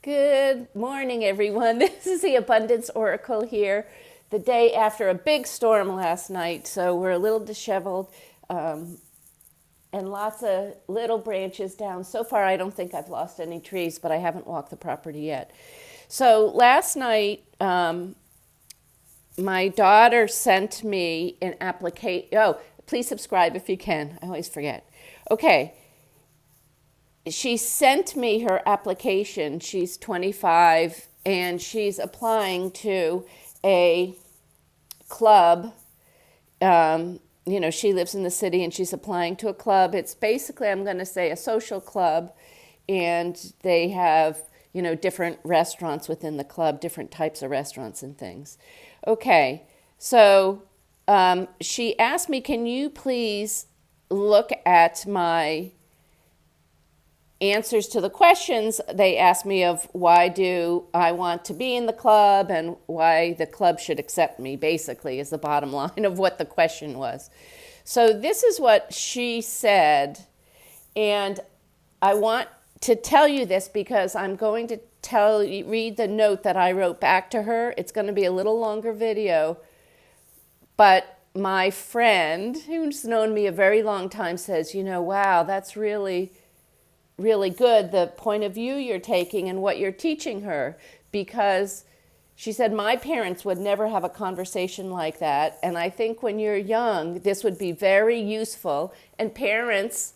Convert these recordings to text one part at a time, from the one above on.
Good morning, everyone. This is the Abundance Oracle here, the day after a big storm last night. So we're a little disheveled and lots of little branches down. So far, I don't think I've lost any trees, but I haven't walked the property yet. So last night, my daughter sent me an application. Oh, please subscribe if you can. I always forget. Okay. She sent me her application. She's 25 and she's applying to a club. She lives in the city and she's applying to a club. It's basically, I'm going to say, a social club, and they have, different restaurants within the club, different types of restaurants and things. Okay, so she asked me, can you please look at my answers to the questions they asked me of why do I want to be in the club and why the club should accept me, basically, is the bottom line of what the question was. So this is what she said, and I want to tell you this because I'm going to read the note that I wrote back to her. It's going to be a little longer video, but my friend, who's known me a very long time, says, wow, that's really good, the point of view you're taking and what you're teaching her, because she said, my parents would never have a conversation like that, and I think when you're young, this would be very useful. And parents,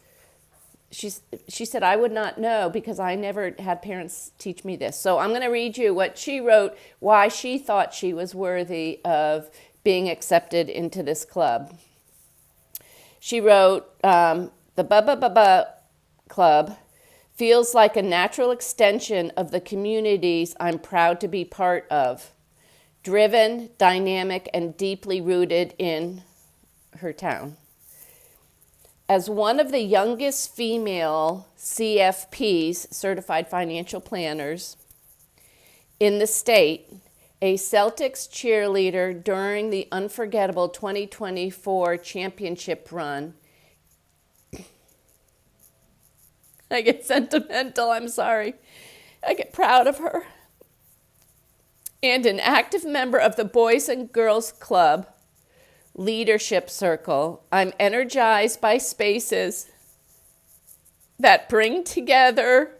she said, I would not know because I never had parents teach me this. So I'm going to read you what she wrote, why she thought she was worthy of being accepted into this club. She wrote, the Club feels like a natural extension of the communities I'm proud to be part of. Driven, dynamic, and deeply rooted in her town. As one of the youngest female CFPs, Certified Financial Planners, in the state, a Celtics cheerleader during the unforgettable 2024 championship run, I get sentimental, I'm sorry. I get proud of her. And an active member of the Boys and Girls Club Leadership Circle, I'm energized by spaces that bring together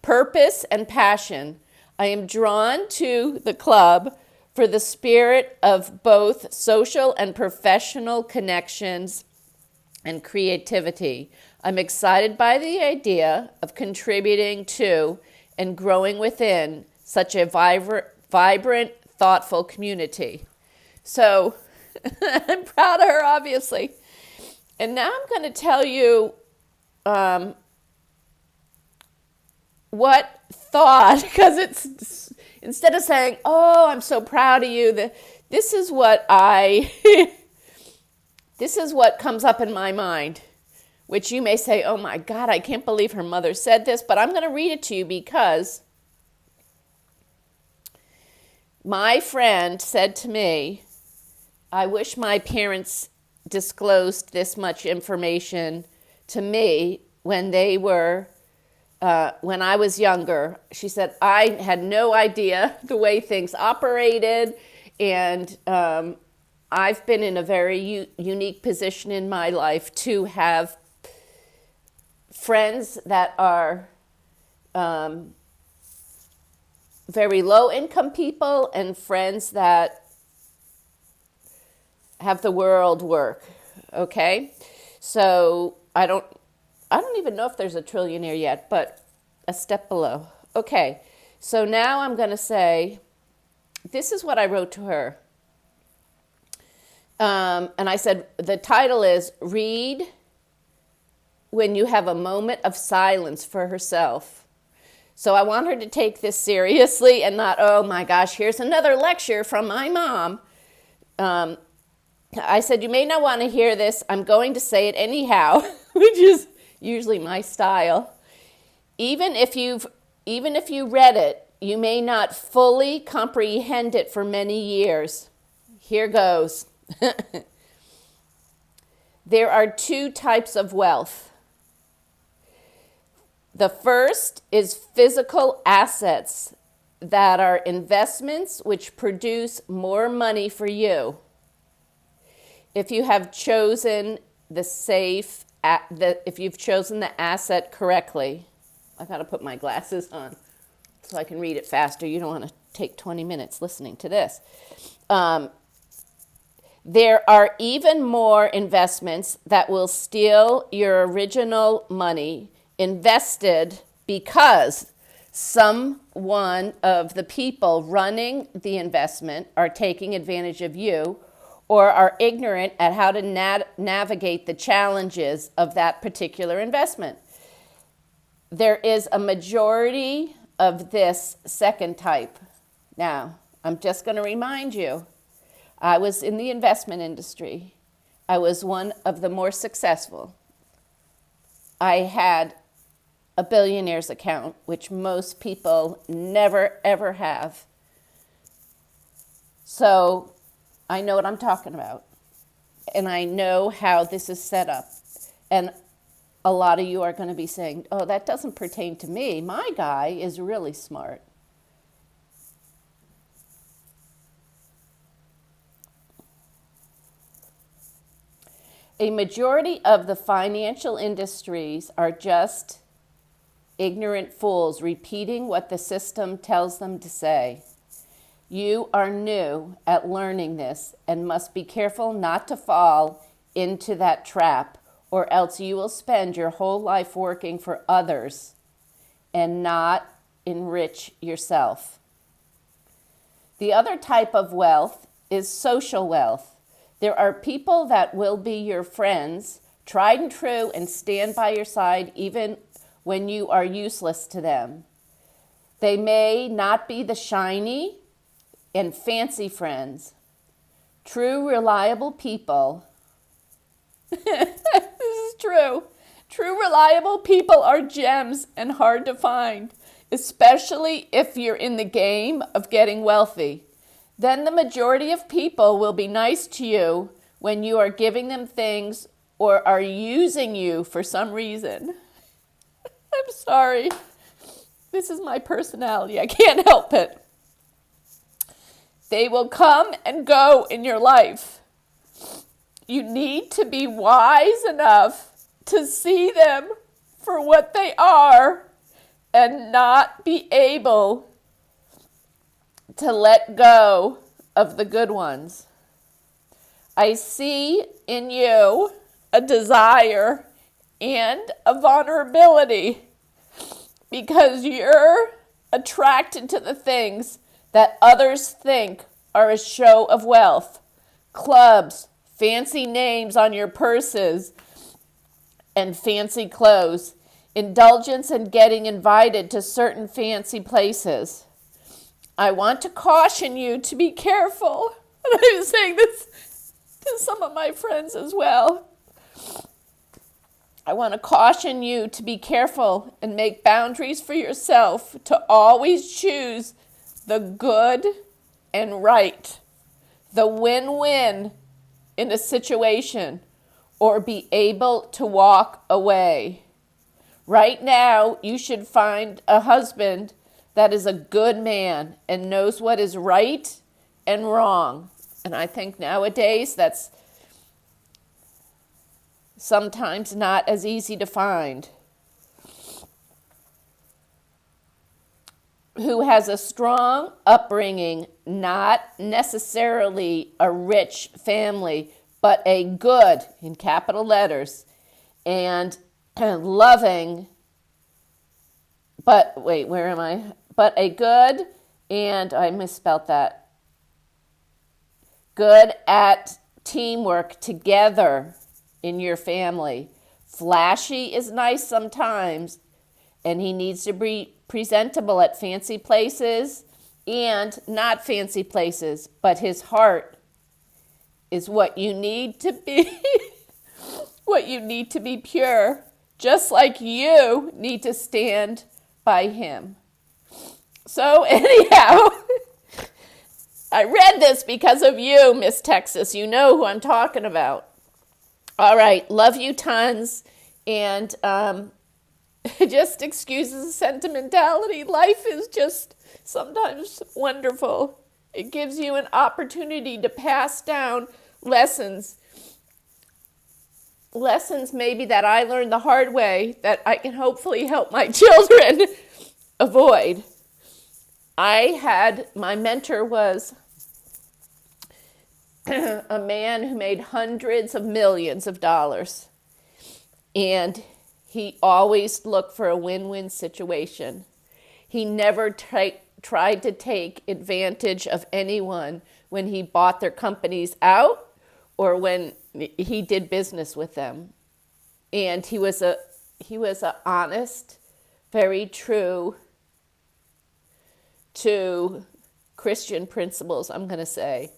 purpose and passion. I am drawn to the club for the spirit of both social and professional connections and creativity. I'm excited by the idea of contributing to and growing within such a vibrant, thoughtful community. So I'm proud of her, obviously. And now I'm going to tell you what thought, because it's, instead of saying, oh, I'm so proud of you, this is what this is what comes up in my mind, which you may say, oh my God, I can't believe her mother said this, but I'm going to read it to you because my friend said to me, I wish my parents disclosed this much information to me when they were, when I was younger. She said, I had no idea the way things operated, and I've been in a very unique position in my life to have friends that are very low income people and friends that have the world work. Okay, so I don't even know if there's a trillionaire yet, but a step below. Okay, so now I'm going to say, this is what I wrote to her. And I said, the title is Read When You Have a Moment of Silence for Herself. So I want her to take this seriously and not, oh my gosh, here's another lecture from my mom. I said, you may not want to hear this. I'm going to say it anyhow, which is usually my style. Even if you read it, you may not fully comprehend it for many years. Here goes. There are two types of wealth. The first is physical assets that are investments which produce more money for you. If you have chosen if you've chosen the asset correctly. I got to put my glasses on so I can read it faster. You don't want to take 20 minutes listening to this. There are even more investments that will steal your original money invested because someone of the people running the investment are taking advantage of you or are ignorant at how to navigate the challenges of that particular investment. There is a majority of this second type. Now, I'm just going to remind you, I was in the investment industry. I was one of the more successful. I had a billionaire's account, which most people never, ever have. So I know what I'm talking about. And I know how this is set up. And a lot of you are going to be saying, oh, that doesn't pertain to me. My guy is really smart. A majority of the financial industries are just ignorant fools repeating what the system tells them to say. You are new at learning this and must be careful not to fall into that trap, or else you will spend your whole life working for others and not enrich yourself. The other type of wealth is social wealth. There are people that will be your friends, tried and true, and stand by your side even when you are useless to them. They may not be the shiny and fancy friends. True, reliable people. This is true. True, reliable people are gems and hard to find, especially if you're in the game of getting wealthy. Then the majority of people will be nice to you when you are giving them things or are using you for some reason. I'm sorry. This is my personality. I can't help it. They will come and go in your life. You need to be wise enough to see them for what they are and not be able to let go of the good ones. I see in you a desire and a vulnerability because you're attracted to the things that others think are a show of wealth. Clubs, fancy names on your purses, and fancy clothes. Indulgence in getting invited to certain fancy places. I want to caution you to be careful. And I'm saying this to some of my friends as well. I want to caution you to be careful and make boundaries for yourself to always choose the good and right, the win-win in a situation, or be able to walk away. Right now, you should find a husband that is a good man and knows what is right and wrong. And I think nowadays that's sometimes not as easy to find. Who has a strong upbringing, not necessarily a rich family, but a good, in capital letters, and loving, but wait, where am I? But a good, and I misspelt that. Good at teamwork together in your family. Flashy is nice sometimes, and he needs to be presentable at fancy places and not fancy places, but his heart is what you need to be, what you need to be pure, just like you need to stand by him. So anyhow, I read this because of you, Miss Texas. You know who I'm talking about. All right, love you tons, and It just excuses the sentimentality. Life is just sometimes wonderful. It gives you an opportunity to pass down lessons. Lessons maybe that I learned the hard way that I can hopefully help my children avoid. My mentor was a man who made hundreds of millions of dollars. And he always looked for a win-win situation. He never tried to take advantage of anyone when he bought their companies out or when he did business with them. And he was a honest, very true to Christian principles, I'm going to say.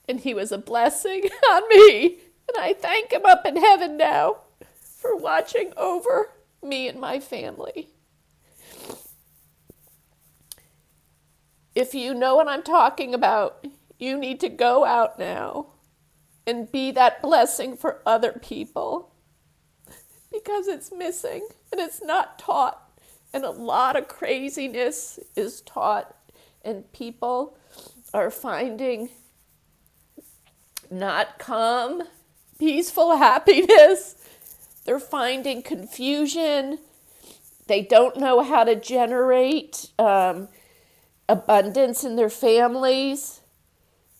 And he was a blessing on me. And I thank him up in heaven now for watching over me and my family. If you know what I'm talking about, you need to go out now and be that blessing for other people, because it's missing and it's not taught. And a lot of craziness is taught, and people are finding not calm, peaceful happiness. They're finding confusion. They don't know how to generate abundance in their families.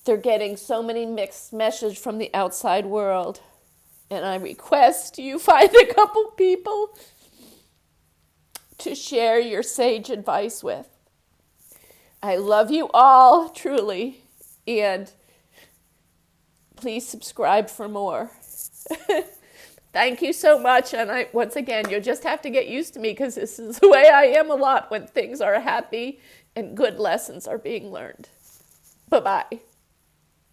They're getting so many mixed messages from the outside world. And I request you find a couple people to share your sage advice with. I love you all, truly, and please subscribe for more. Thank you so much, and once again, you'll just have to get used to me, because this is the way I am a lot when things are happy and good lessons are being learned. Bye-bye.